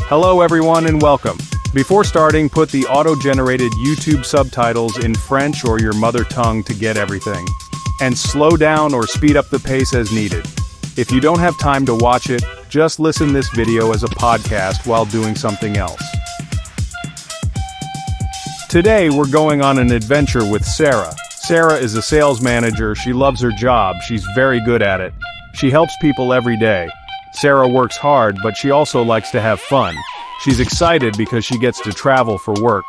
Hello everyone and welcome. Before starting, put the auto-generated YouTube subtitles in French or your mother tongue to get everything. And slow down or speed up the pace as needed. If you don't have time to watch it, just listen this video as a podcast while doing something else. Today we're going on an adventure with Sarah. Sarah is a sales manager. She loves her job. She's very good at it. She helps people every day. Sarah works hard, but she also likes to have fun. She's excited because she gets to travel for work.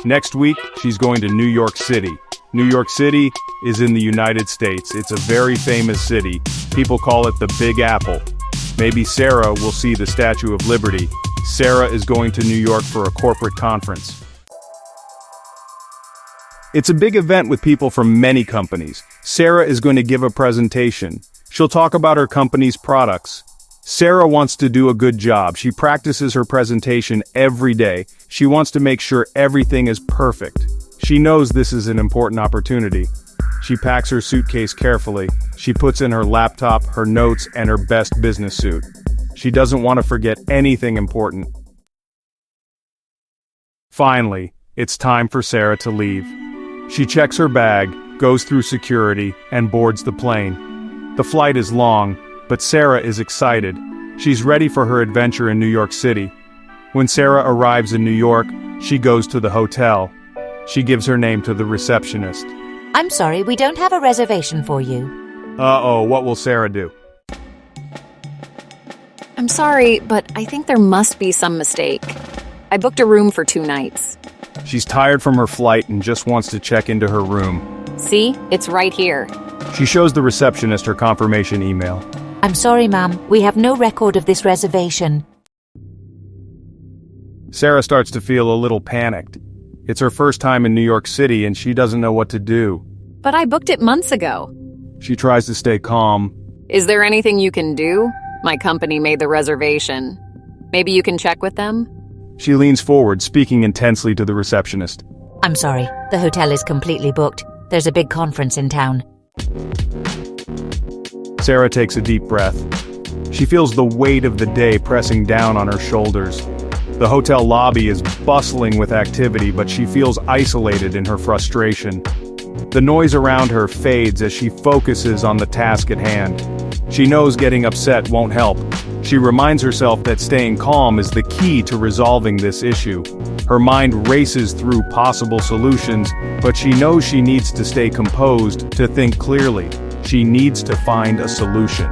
Next week, she's going to New York City. New York City is in the United States. It's a very famous city. People call it the Big Apple. Maybe Sarah will see the Statue of Liberty. Sarah is going to New York for a corporate conference. It's a big event with people from many companies. Sarah is going to give a presentation. She'll talk about her company's products. Sarah wants to do a good job. She practices her presentation every day. She wants to make sure everything is perfect. She knows this is an important opportunity. She packs her suitcase carefully. She puts in her laptop, her notes, and her best business suit. She doesn't want to forget anything important. Finally, it's time for Sarah to leave. She checks her bag, goes through security, and boards the plane. The flight is long, but Sarah is excited. She's ready for her adventure in New York City. When Sarah arrives in New York, she goes to the hotel. She gives her name to the receptionist. I'm sorry, we don't have a reservation for you. Uh-oh, what will Sarah do? I'm sorry, but I think there must be some mistake. I booked a room for 2 nights. She's tired from her flight and just wants to check into her room. See? It's right here. She shows the receptionist her confirmation email. I'm sorry, ma'am, we have no record of this reservation. Sarah starts to feel a little panicked. It's her first time in New York City and she doesn't know what to do. But I booked it months ago. She tries to stay calm. Is there anything you can do? My company made the reservation. Maybe you can check with them? She leans forward, speaking intensely to the receptionist. I'm sorry, the hotel is completely booked. There's a big conference in town. Sarah takes a deep breath. She feels the weight of the day pressing down on her shoulders. The hotel lobby is bustling with activity, but she feels isolated in her frustration. The noise around her fades as she focuses on the task at hand. She knows getting upset won't help. She reminds herself that staying calm is the key to resolving this issue. Her mind races through possible solutions, but she knows she needs to stay composed to think clearly. She needs to find a solution.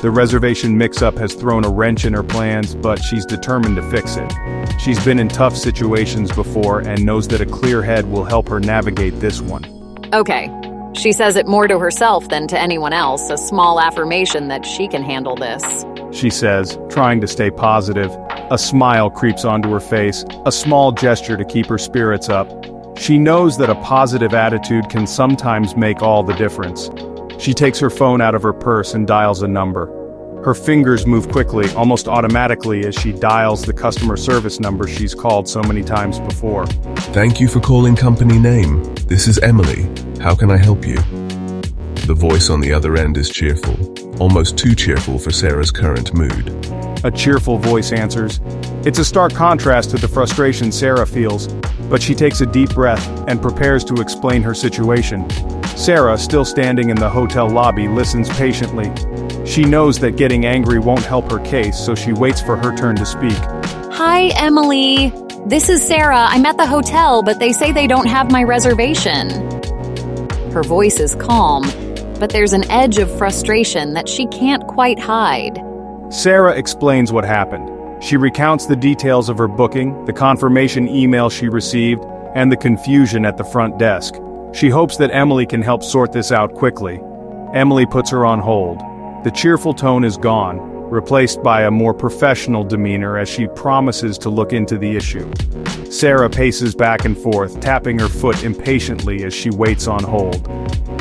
The reservation mix-up has thrown a wrench in her plans, but she's determined to fix it. She's been in tough situations before and knows that a clear head will help her navigate this one. Okay. She says it more to herself than to anyone else, a small affirmation that she can handle this. She says, trying to stay positive. A smile creeps onto her face, a small gesture to keep her spirits up. She knows that a positive attitude can sometimes make all the difference. She takes her phone out of her purse and dials a number. Her fingers move quickly, almost automatically, as she dials the customer service number she's called so many times before. Thank you for calling company name. This is Emily. How can I help you? The voice on the other end is cheerful, almost too cheerful for Sarah's current mood. A cheerful voice answers. It's a stark contrast to the frustration Sarah feels, but she takes a deep breath and prepares to explain her situation. Sarah, still standing in the hotel lobby, listens patiently. She knows that getting angry won't help her case, so she waits for her turn to speak. Hi, Emily. This is Sarah. I'm at the hotel, but they say they don't have my reservation. Her voice is calm, but there's an edge of frustration that she can't quite hide. Sarah explains what happened. She recounts the details of her booking, the confirmation email she received, and the confusion at the front desk. She hopes that Emily can help sort this out quickly. Emily puts her on hold. The cheerful tone is gone, replaced by a more professional demeanor as she promises to look into the issue. Sarah paces back and forth, tapping her foot impatiently as she waits on hold.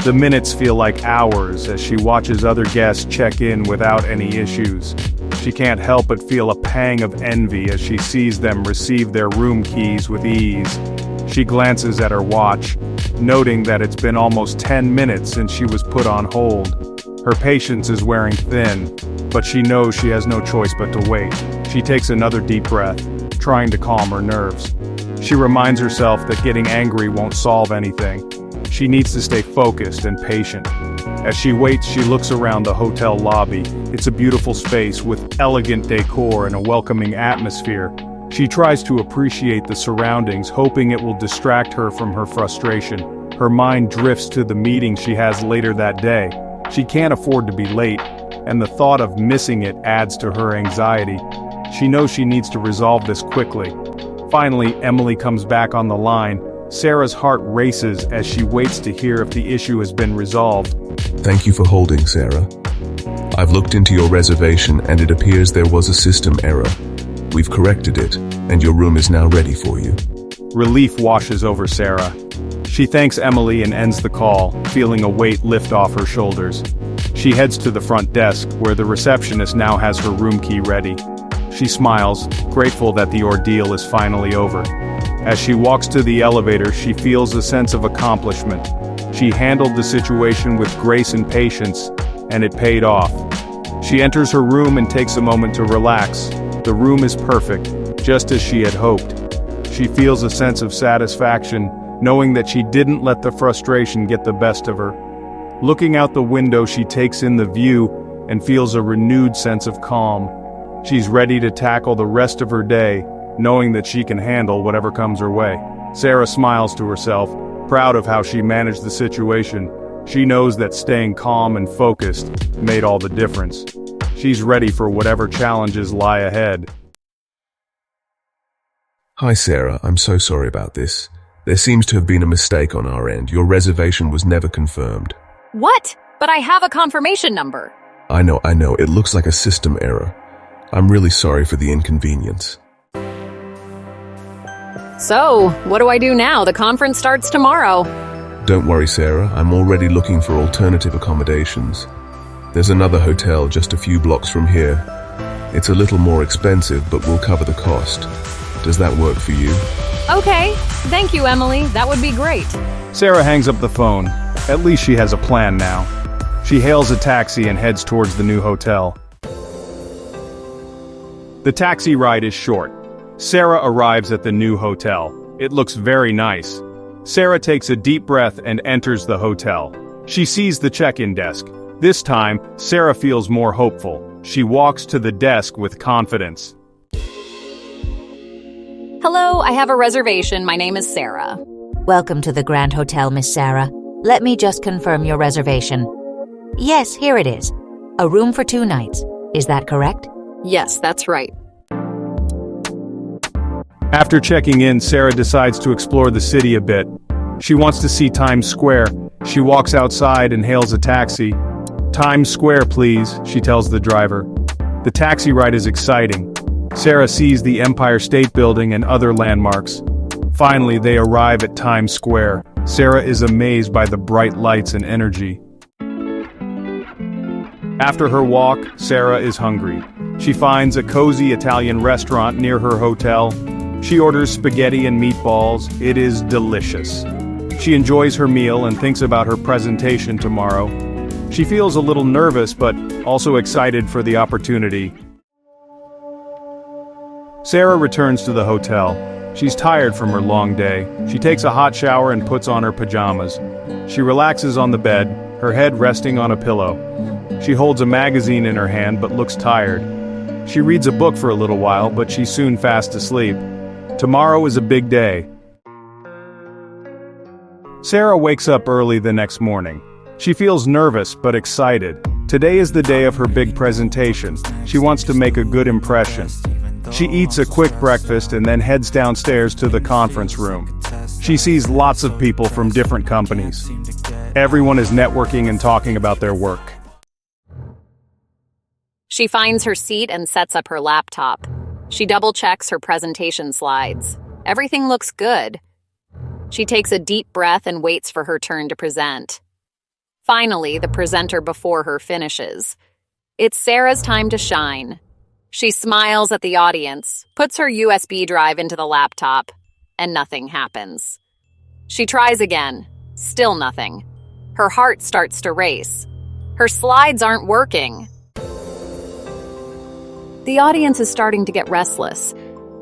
The minutes feel like hours as she watches other guests check in without any issues. She can't help but feel a pang of envy as she sees them receive their room keys with ease. She glances at her watch, noting that it's been almost 10 minutes since she was put on hold. Her patience is wearing thin, but she knows she has no choice but to wait. She takes another deep breath. trying to calm her nerves. She reminds herself that getting angry won't solve anything. She needs to stay focused and patient. As she waits, she looks around the hotel lobby. It's a beautiful space with elegant decor and a welcoming atmosphere. She tries to appreciate the surroundings, hoping it will distract her from her frustration. Her mind drifts to the meeting she has later that day. She can't afford to be late, and the thought of missing it adds to her anxiety. She knows she needs to resolve this quickly. Finally, Emily comes back on the line. Sarah's heart races as she waits to hear if the issue has been resolved. Thank you for holding, Sarah. I've looked into your reservation and it appears there was a system error. We've corrected it, and your room is now ready for you. Relief washes over Sarah. She thanks Emily and ends the call, feeling a weight lift off her shoulders. She heads to the front desk, where the receptionist now has her room key ready. She smiles, grateful that the ordeal is finally over. As she walks to the elevator, she feels a sense of accomplishment. She handled the situation with grace and patience, and it paid off. She enters her room and takes a moment to relax. The room is perfect, just as she had hoped. She feels a sense of satisfaction, knowing that she didn't let the frustration get the best of her. Looking out the window, she takes in the view and feels a renewed sense of calm. She's ready to tackle the rest of her day, knowing that she can handle whatever comes her way. Sarah smiles to herself, proud of how she managed the situation. She knows that staying calm and focused made all the difference. She's ready for whatever challenges lie ahead. Hi, Sarah. I'm so sorry about this. There seems to have been a mistake on our end. Your reservation was never confirmed. What? But I have a confirmation number. I know. It looks like a system error. I'm really sorry for the inconvenience. So, what do I do now? The conference starts tomorrow. Don't worry, Sarah. I'm already looking for alternative accommodations. There's another hotel just a few blocks from here. It's a little more expensive, but we'll cover the cost. Does that work for you? Okay. Thank you, Emily. That would be great. Sarah hangs up the phone. At least she has a plan now. She hails a taxi and heads towards the new hotel. The taxi ride is short. Sarah arrives at the new hotel. It looks very nice. Sarah takes a deep breath and enters the hotel. She sees the check-in desk. This time, Sarah feels more hopeful. She walks to the desk with confidence. Hello, I have a reservation. My name is Sarah. Welcome to the Grand Hotel, Miss Sarah. Let me just confirm your reservation. Yes, here it is. A room for 2 nights. Is that correct? Yes, that's right. After checking in, Sarah decides to explore the city a bit. She wants to see Times Square. She walks outside and hails a taxi. Times Square, please, she tells the driver. The taxi ride is exciting. Sarah sees the Empire State Building and other landmarks. Finally, they arrive at Times Square. Sarah is amazed by the bright lights and energy. After her walk, Sarah is hungry. She finds a cozy Italian restaurant near her hotel. She orders spaghetti and meatballs. It is delicious. She enjoys her meal and thinks about her presentation tomorrow. She feels a little nervous, but also excited for the opportunity. Sarah returns to the hotel. She's tired from her long day. She takes a hot shower and puts on her pajamas. She relaxes on the bed, her head resting on a pillow. She holds a magazine in her hand but looks tired. She reads a book for a little while, but she's soon fast asleep. Tomorrow is a big day. Sarah wakes up early the next morning. She feels nervous but excited. Today is the day of her big presentation. She wants to make a good impression. She eats a quick breakfast and then heads downstairs to the conference room. She sees lots of people from different companies. Everyone is networking and talking about their work. She finds her seat and sets up her laptop. She double-checks her presentation slides. Everything looks good. She takes a deep breath and waits for her turn to present. Finally, the presenter before her finishes. It's Sarah's time to shine. She smiles at the audience, puts her USB drive into the laptop, and nothing happens. She tries again. Still nothing. Her heart starts to race. Her slides aren't working. The audience is starting to get restless.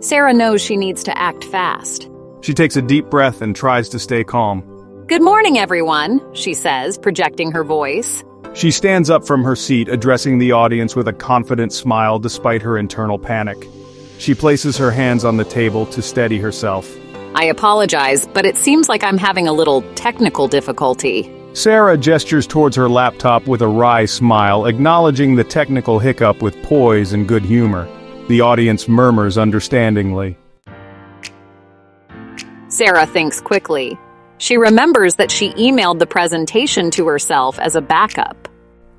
Sarah knows she needs to act fast. She takes a deep breath and tries to stay calm. "Good morning, everyone," she says, projecting her voice. She stands up from her seat, addressing the audience with a confident smile despite her internal panic. She places her hands on the table to steady herself. "I apologize, but it seems like I'm having a little technical difficulty." Sarah gestures towards her laptop with a wry smile, acknowledging the technical hiccup with poise and good humor. The audience murmurs understandingly. Sarah thinks quickly. She remembers that she emailed the presentation to herself as a backup.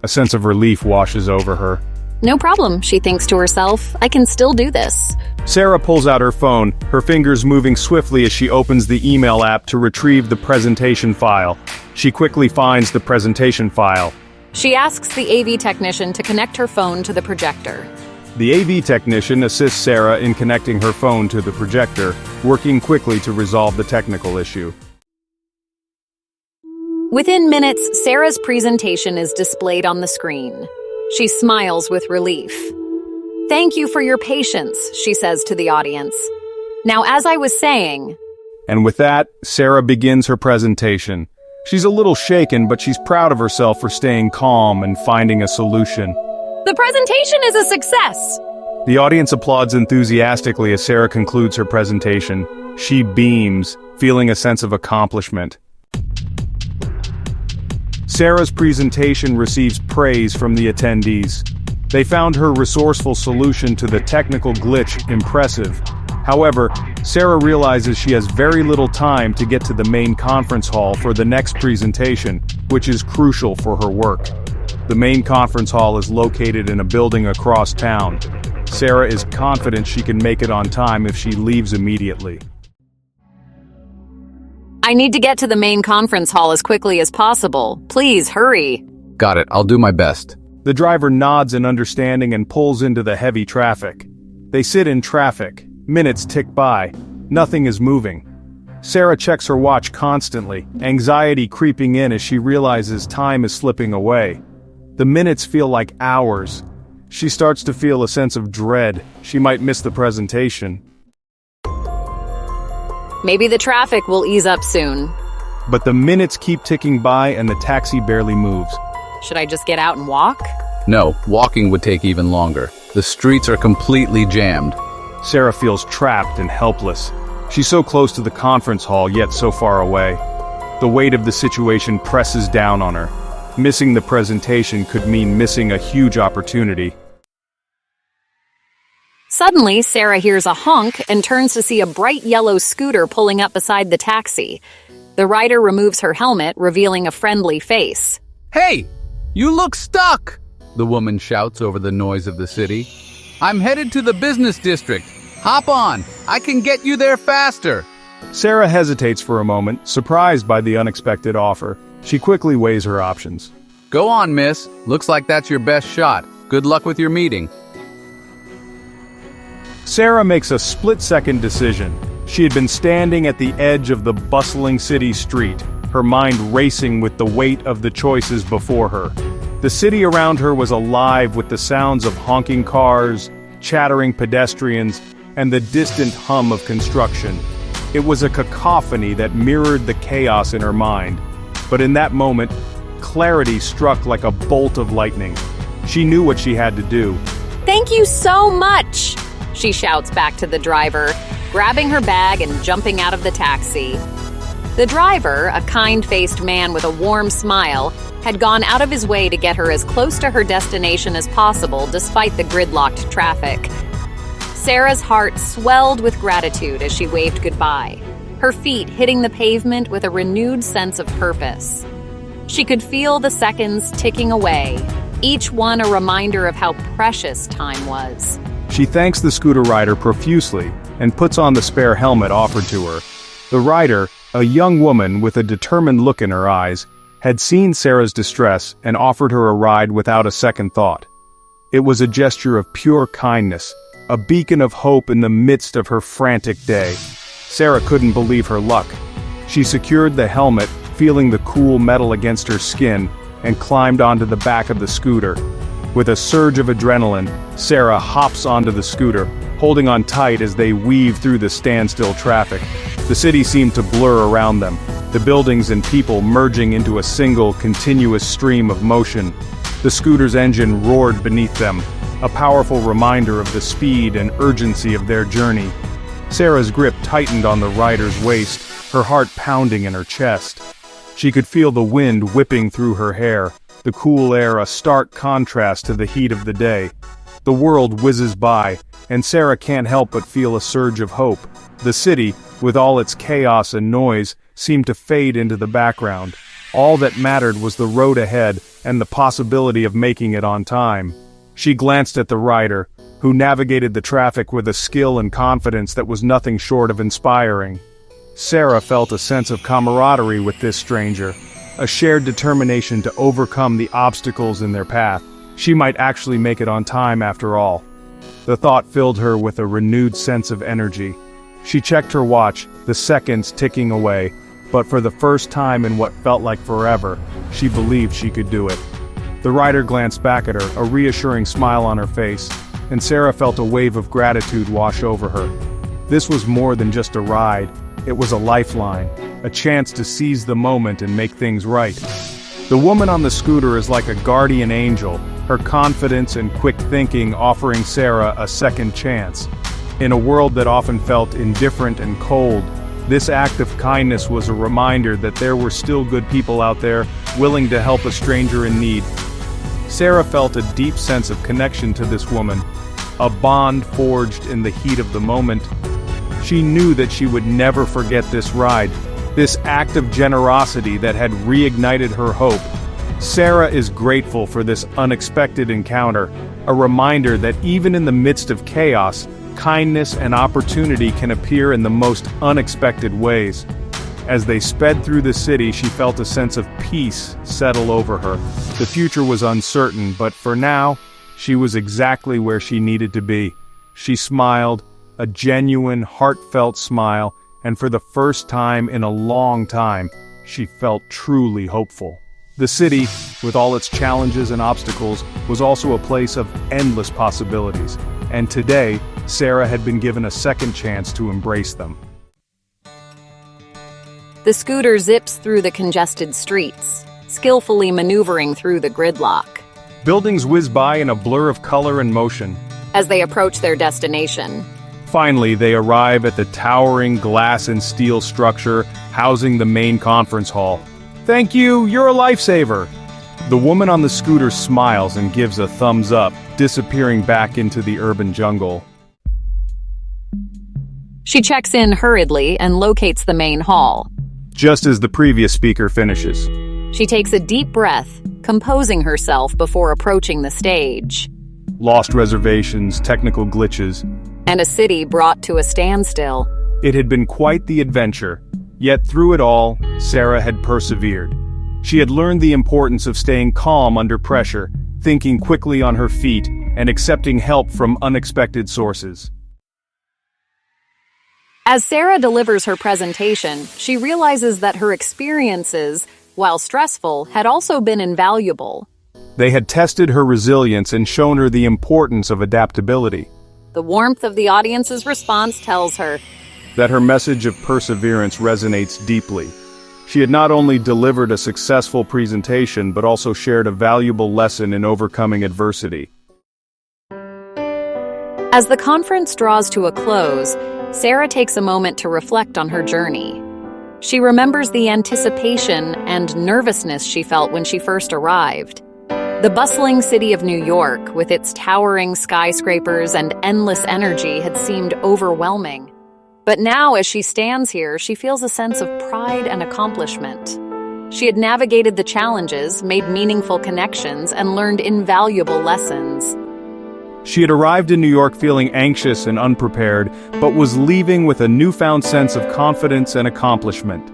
A sense of relief washes over her. "No problem," she thinks to herself. "I can still do this." Sarah pulls out her phone, her fingers moving swiftly as she opens the email app to retrieve the presentation file. She quickly finds the presentation file. She asks the AV technician to connect her phone to the projector. The AV technician assists Sarah in connecting her phone to the projector, working quickly to resolve the technical issue. Within minutes, Sarah's presentation is displayed on the screen. She smiles with relief. "Thank you for your patience," she says to the audience. "Now, as I was saying..." And with that, Sarah begins her presentation. She's a little shaken, but she's proud of herself for staying calm and finding a solution. "The presentation is a success!" The audience applauds enthusiastically as Sarah concludes her presentation. She beams, feeling a sense of accomplishment. Sarah's presentation receives praise from the attendees. They found her resourceful solution to the technical glitch impressive. However, Sarah realizes she has very little time to get to the main conference hall for the next presentation, which is crucial for her work. The main conference hall is located in a building across town. Sarah is confident she can make it on time if she leaves immediately. "I need to get to the main conference hall as quickly as possible. Please, hurry." Got it, I'll do my best. The driver nods in understanding and pulls into the heavy traffic. They sit in traffic. Minutes tick by. Nothing is moving. Sarah checks her watch constantly, anxiety creeping in as she realizes time is slipping away. The minutes feel like hours. She starts to feel a sense of dread. She might miss the presentation. Maybe the traffic will ease up soon. But the minutes keep ticking by and the taxi barely moves. Should I just get out and walk? No, walking would take even longer. The streets are completely jammed. Sarah feels trapped and helpless. She's so close to the conference hall, yet so far away. The weight of the situation presses down on her. Missing the presentation could mean missing a huge opportunity. Suddenly, Sarah hears a honk and turns to see a bright yellow scooter pulling up beside the taxi. The rider removes her helmet, revealing a friendly face. Hey, you look stuck, the woman shouts over the noise of the city. I'm headed to the business district. Hop on, I can get you there faster. Sarah hesitates for a moment, surprised by the unexpected offer. She quickly weighs her options. Go on, miss. Looks like that's your best shot. Good luck with your meeting. Sarah makes a split-second decision. She had been standing at the edge of the bustling city street, her mind racing with the weight of the choices before her. The city around her was alive with the sounds of honking cars, chattering pedestrians, and the distant hum of construction. It was a cacophony that mirrored the chaos in her mind. But in that moment, clarity struck like a bolt of lightning. She knew what she had to do. "Thank you so much!" she shouts back to the driver, grabbing her bag and jumping out of the taxi. The driver, a kind-faced man with a warm smile, had gone out of his way to get her as close to her destination as possible despite the gridlocked traffic. Sarah's heart swelled with gratitude as she waved goodbye, her feet hitting the pavement with a renewed sense of purpose. She could feel the seconds ticking away, each one a reminder of how precious time was. She thanks the scooter rider profusely and puts on the spare helmet offered to her. The rider, a young woman with a determined look in her eyes, had seen Sarah's distress and offered her a ride without a second thought. It was a gesture of pure kindness, a beacon of hope in the midst of her frantic day. Sarah couldn't believe her luck. She secured the helmet, feeling the cool metal against her skin, and climbed onto the back of the scooter. With a surge of adrenaline, Sarah hops onto the scooter, holding on tight as they weaved through the standstill traffic. The city seemed to blur around them, the buildings and people merging into a single, continuous stream of motion. The scooter's engine roared beneath them, a powerful reminder of the speed and urgency of their journey. Sarah's grip tightened on the rider's waist, her heart pounding in her chest. She could feel the wind whipping through her hair, the cool air a stark contrast to the heat of the day. The world whizzes by, and Sarah can't help but feel a surge of hope. The city, with all its chaos and noise, seemed to fade into the background. All that mattered was the road ahead and the possibility of making it on time. She glanced at the rider, who navigated the traffic with a skill and confidence that was nothing short of inspiring. Sarah felt a sense of camaraderie with this stranger, a shared determination to overcome the obstacles in their path. She might actually make it on time after all. The thought filled her with a renewed sense of energy. She checked her watch, the seconds ticking away, but for the first time in what felt like forever, she believed she could do it. The rider glanced back at her, a reassuring smile on her face, and Sarah felt a wave of gratitude wash over her. This was more than just a ride. It was a lifeline, a chance to seize the moment and make things right. The woman on the scooter is like a guardian angel, her confidence and quick thinking offering Sarah a second chance. In a world that often felt indifferent and cold, this act of kindness was a reminder that there were still good people out there, willing to help a stranger in need. Sarah felt a deep sense of connection to this woman, a bond forged in the heat of the moment. She knew that she would never forget this ride, this act of generosity that had reignited her hope. Sarah is grateful for this unexpected encounter, a reminder that even in the midst of chaos, kindness and opportunity can appear in the most unexpected ways. As they sped through the city, she felt a sense of peace settle over her. The future was uncertain, but for now, she was exactly where she needed to be. She smiled, a genuine, heartfelt smile, and for the first time in a long time, she felt truly hopeful. The city, with all its challenges and obstacles, was also a place of endless possibilities, and today, Sarah had been given a second chance to embrace them. The scooter zips through the congested streets, skillfully maneuvering through the gridlock. Buildings whiz by in a blur of color and motion. As they approach their destination, Finally, they arrive at the towering glass and steel structure housing the main conference hall. "Thank you, you're a lifesaver." The woman on the scooter smiles and gives a thumbs up, disappearing back into the urban jungle. she checks in hurriedly and locates the main hall. Just as the previous speaker finishes. She takes a deep breath, composing herself before approaching the stage. Lost reservations, technical glitches. And a city brought to a standstill. It had been quite the adventure, yet through it all, Sarah had persevered. She had learned the importance of staying calm under pressure, thinking quickly on her feet, and accepting help from unexpected sources. As Sarah delivers her presentation, she realizes that her experiences, while stressful, had also been invaluable. They had tested her resilience and shown her the importance of adaptability. The warmth of the audience's response tells her That her message of perseverance resonates deeply. She had not only delivered a successful presentation but also shared a valuable lesson in overcoming adversity. As the conference draws to a close, Sarah takes a moment to reflect on her journey. She remembers the anticipation and nervousness she felt when she first arrived. The bustling city of New York, with its towering skyscrapers and endless energy, had seemed overwhelming. But now, as she stands here, she feels a sense of pride and accomplishment. She had navigated the challenges, made meaningful connections, and learned invaluable lessons. She had arrived in New York feeling anxious and unprepared, but was leaving with a newfound sense of confidence and accomplishment.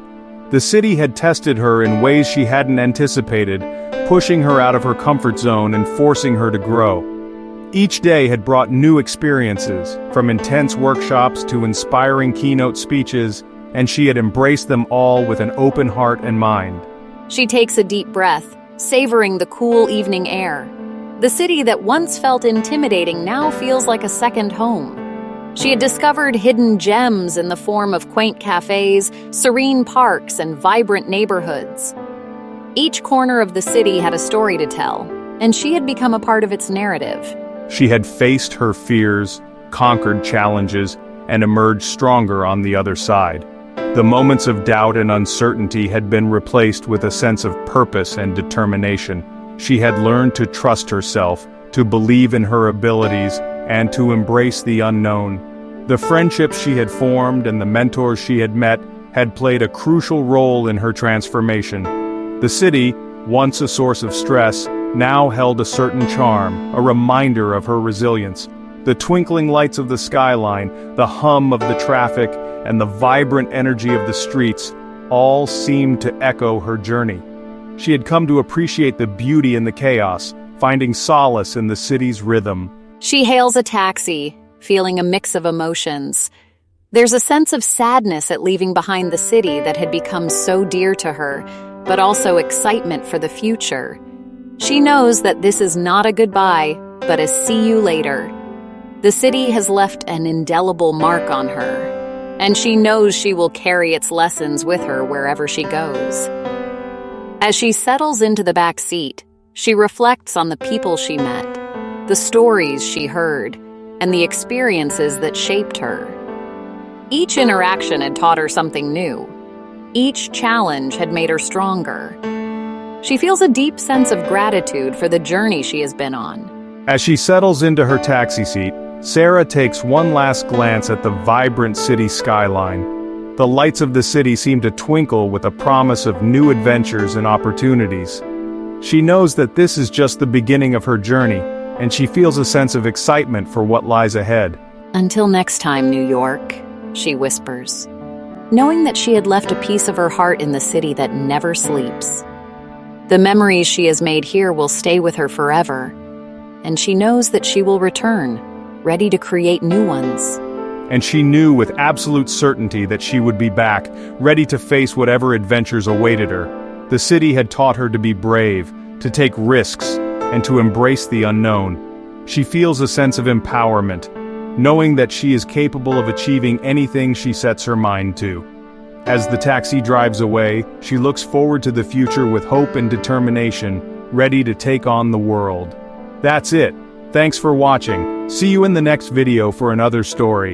The city had tested her in ways she hadn't anticipated, pushing her out of her comfort zone and forcing her to grow. Each day had brought new experiences, from intense workshops to inspiring keynote speeches, and she had embraced them all with an open heart and mind. She takes a deep breath, savoring the cool evening air. The city that once felt intimidating now feels like a second home. She had discovered hidden gems in the form of quaint cafes, serene parks, and vibrant neighborhoods. Each corner of the city had a story to tell, and she had become a part of its narrative. She had faced her fears, conquered challenges, and emerged stronger on the other side. The moments of doubt and uncertainty had been replaced with a sense of purpose and determination. She had learned to trust herself, to believe in her abilities, and to embrace the unknown. The friendships she had formed and the mentors she had met had played a crucial role in her transformation. The city, once a source of stress, now held a certain charm, a reminder of her resilience. The twinkling lights of the skyline, the hum of the traffic, and the vibrant energy of the streets all seemed to echo her journey. She had come to appreciate the beauty in the chaos, finding solace in the city's rhythm. She hails a taxi, feeling a mix of emotions. There's a sense of sadness at leaving behind the city that had become so dear to her, but also excitement for the future. She knows that this is not a goodbye, but a see you later. The city has left an indelible mark on her, and she knows she will carry its lessons with her wherever she goes. As she settles into the back seat, she reflects on the people she met, the stories she heard, and the experiences that shaped her. Each interaction had taught her something new. Each challenge had made her stronger. She feels a deep sense of gratitude for the journey she has been on. As she settles into her taxi seat, Sarah takes one last glance at the vibrant city skyline. The lights of the city seem to twinkle with a promise of new adventures and opportunities. She knows that this is just the beginning of her journey, and she feels a sense of excitement for what lies ahead. "Until next time, New York," she whispers, knowing that she had left a piece of her heart in the city that never sleeps. The memories she has made here will stay with her forever, and she knows that she will return, ready to create new ones. And she knew with absolute certainty that she would be back, ready to face whatever adventures awaited her. The city had taught her to be brave, to take risks, and to embrace the unknown. She feels a sense of empowerment, knowing that she is capable of achieving anything she sets her mind to. As the taxi drives away, she looks forward to the future with hope and determination, ready to take on the world. That's it. Thanks for watching. See you in the next video for another story.